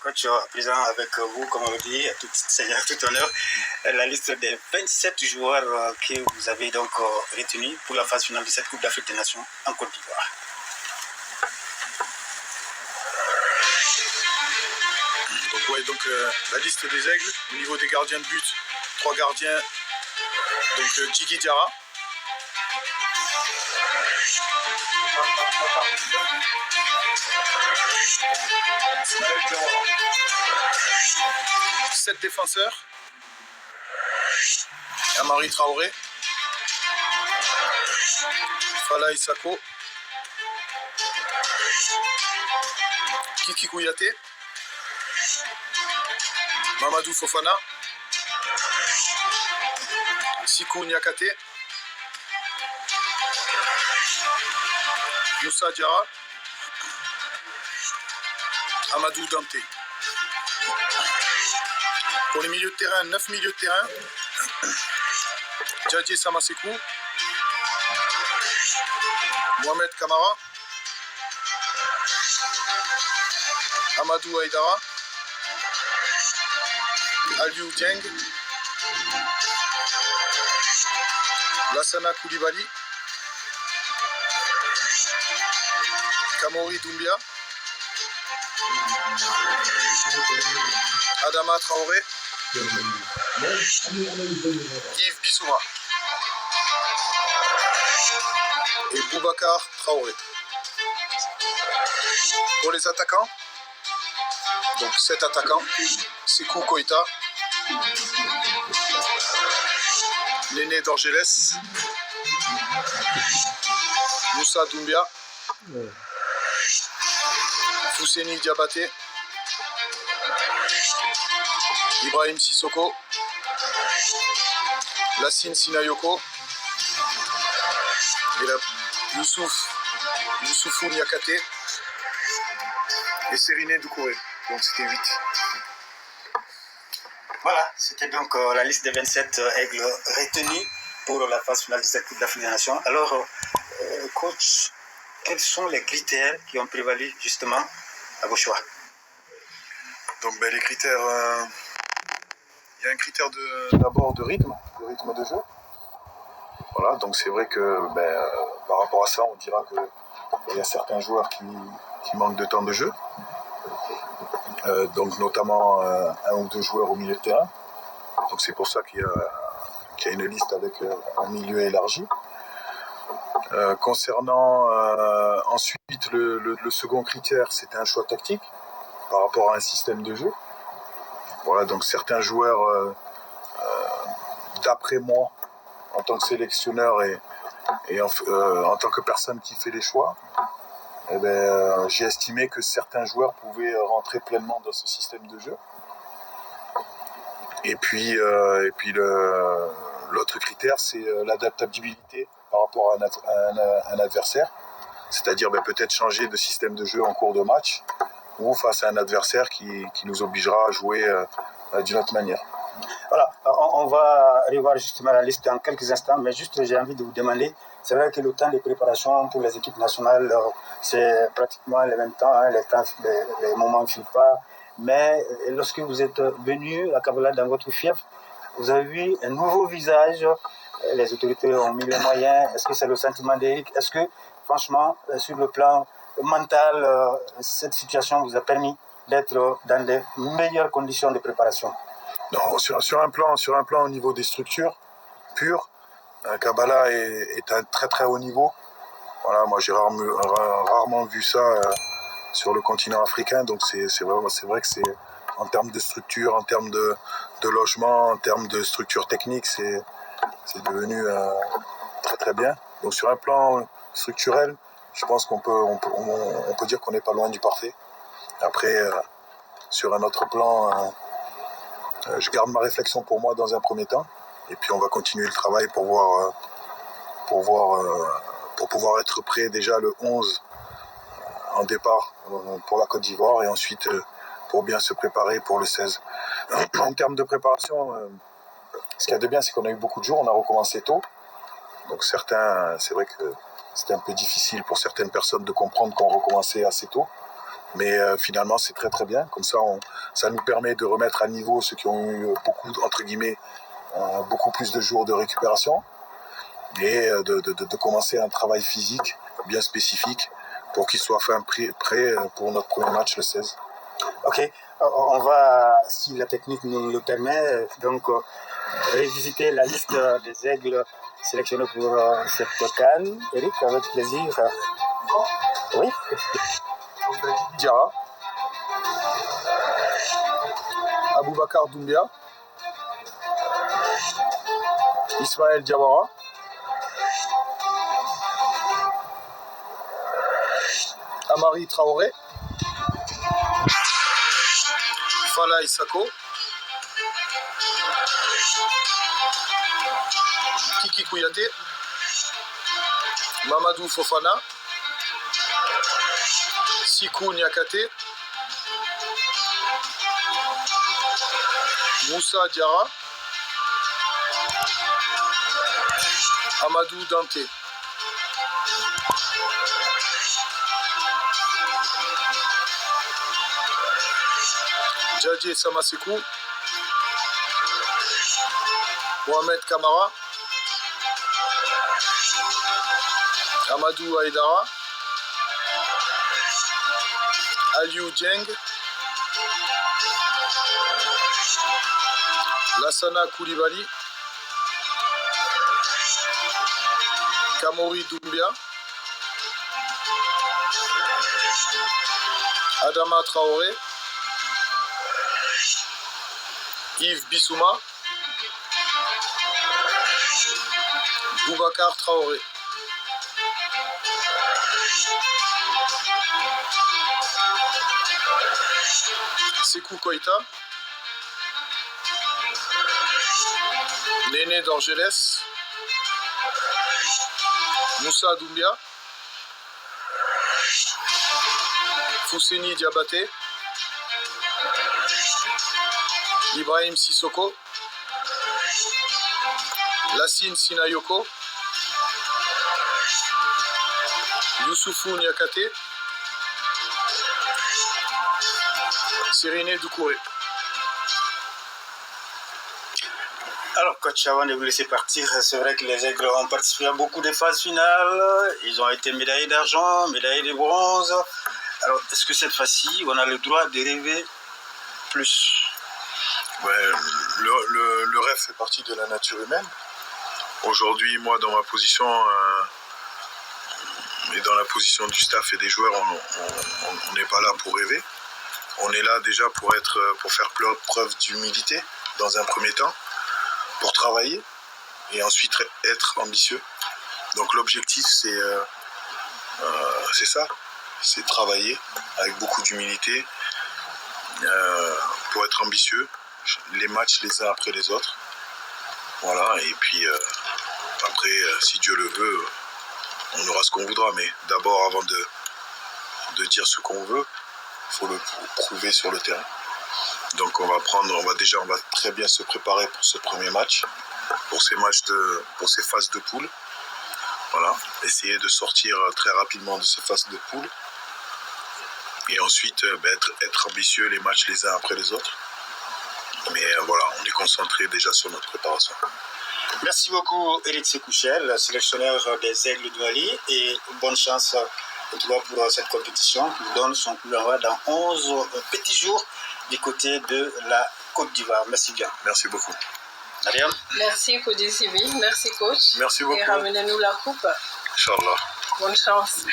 Coach, présent avec vous, comme on dit, à tout seigneur, tout honneur, la liste des 27 joueurs que vous avez donc retenus pour la phase finale de cette Coupe d'Afrique des Nations en Côte d'Ivoire. Donc la liste des aigles, au niveau des gardiens de but, 3 gardiens, donc Djigui Diarra. Sept défenseurs. Amari Traoré. Fala Isako. Kiki Kouyaté. Mamadou Fofana. Sikou Niakate. Moussa Diarra. Amadou Dante. Pour les milieux de terrain, 9 milieux de terrain. Djadje Samasekou. Mohamed Kamara. Amadou Haïdara. Aliou Dieng. Lassana Koulibaly. Kamori Doumbia. Adama Traoré. Yves Bissouma. Et Boubacar Traoré. Pour les attaquants, donc 7 attaquants, Sekou Koïta, Néné d'Orgelès, Moussa Doumbia, Fousseni Diabaté, Ibrahim Sissoko, Lassine Sinayoko, et là, Youssoufou Niakate et Seriné Doucouré. Donc c'était 8. Voilà, c'était donc la liste des 27 aigles retenus pour la phase finale de cette Coupe d'Afrique des Nations. Alors, coach, quels sont les critères qui ont prévalu justement à vos choix? Donc les critères, il y a un critère d'abord de rythme de jeu. Voilà, donc c'est vrai que par rapport à ça, on dira qu'il y a certains joueurs qui manquent de temps de jeu. Donc notamment un ou deux joueurs au milieu de terrain. Donc c'est pour ça qu'il y a une liste avec un milieu élargi. Concernant ensuite le second critère, c'était un choix tactique par rapport à un système de jeu. Voilà, donc certains joueurs, d'après moi, en tant que sélectionneur et en tant que personne qui fait les choix, j'ai estimé que certains joueurs pouvaient rentrer pleinement dans ce système de jeu. Et puis l'autre critère, c'est l'adaptabilité par rapport à un adversaire. C'est-à-dire peut-être changer de système de jeu en cours de match ou face à un adversaire qui nous obligera à jouer d'une autre manière. Voilà, on va revoir justement la liste en quelques instants, mais juste j'ai envie de vous demander, c'est vrai que le temps de préparation pour les équipes nationales, c'est pratiquement le même temps, hein, les moments ne filent pas, mais lorsque vous êtes venu à Kabola dans votre fief, vous avez vu un nouveau visage, les autorités ont mis les moyens, est-ce que c'est le sentiment d'Eric? Est-ce que franchement, sur le plan mental, cette situation vous a permis d'être dans de meilleures conditions de préparation? Non, sur un plan au niveau des structures pures, Kabbalah est à un très très haut niveau. Voilà, moi j'ai rarement vu ça sur le continent africain, donc c'est vrai que c'est en termes de structure, en termes de logement, en termes de structure technique, c'est devenu très très bien. Donc sur un plan structurel, je pense qu'on peut dire qu'on n'est pas loin du parfait. Après, sur un autre plan, je garde ma réflexion pour moi dans un premier temps, et puis on va continuer le travail pour pouvoir être prêt déjà le 11 en départ pour la Côte d'Ivoire, et ensuite pour bien se préparer pour le 16. En termes de préparation, ce qu'il y a de bien, c'est qu'on a eu beaucoup de jours, on a recommencé tôt. Donc certains, c'est vrai que c'était un peu difficile pour certaines personnes de comprendre qu'on recommençait assez tôt. Mais finalement, c'est très très bien. Comme ça, ça nous permet de remettre à niveau ceux qui ont eu beaucoup, entre guillemets, beaucoup plus de jours de récupération et de commencer un travail physique bien spécifique pour qu'il soit prêt pour notre premier match le 16. Ok, on va, si la technique nous le permet, donc révisiter la liste des aigles sélectionnés pour cette CAN. Eric, avec plaisir. Oui. Diarra, Aboubacar Doumbia, Ismaël Diawara, Amari Traoré, Fala Isako, Kiki Kouyaté, Mamadou Fofana, Sikou Niakate, Moussa Diarra, Amadou Dante. Djadji Samasekou, Mohamed Kamara, Amadou Haïdara, Aliou Dieng, Lassana Koulibaly, Kamori Doumbia, Adama Traoré, Yves Bissouma, Boubacar Traoré. Sekou Koïta, Néné d'Orgelès, Moussa Doumbia, Fousseni Diabaté, Ibrahim Sissoko, Lassine Sinayoko, Youssoufou Niakate, Seriné Doucouré. Alors, coach, avant de vous laisser partir, c'est vrai que les Aigles ont participé à beaucoup de phases finales. Ils ont été médaillés d'argent, médaillés de bronze. Alors, est-ce que cette fois-ci, on a le droit de rêver plus? Ouais, le rêve fait partie de la nature humaine. Aujourd'hui, moi, dans ma position et dans la position du staff et des joueurs, on n'est pas là pour rêver. On est là déjà pour faire preuve d'humilité dans un premier temps, pour travailler et ensuite être ambitieux. Donc l'objectif, c'est ça, c'est travailler avec beaucoup d'humilité pour être ambitieux, les matchs les uns après les autres. Voilà, et puis après, si Dieu le veut, on aura ce qu'on voudra. Mais d'abord, avant de dire ce qu'on veut, il faut le prouver sur le terrain. Donc on va très bien se préparer pour ce premier match, pour ces phases de poule. Voilà, essayer de sortir très rapidement de ces phases de poule. Et ensuite être ambitieux les matchs les uns après les autres. Mais voilà, on est concentré déjà sur notre préparation. Merci beaucoup Eric Sekouchel, sélectionneur des Aigles du Mali, et bonne chance pour cette compétition qui vous donne son coup d'envoi dans 11 petits jours du côté de la Côte d'Ivoire. Merci bien. Merci beaucoup. Mariam. Merci Kodisibi, merci coach. Merci beaucoup. Et ramenez-nous la coupe. Inch'Allah. Bonne chance.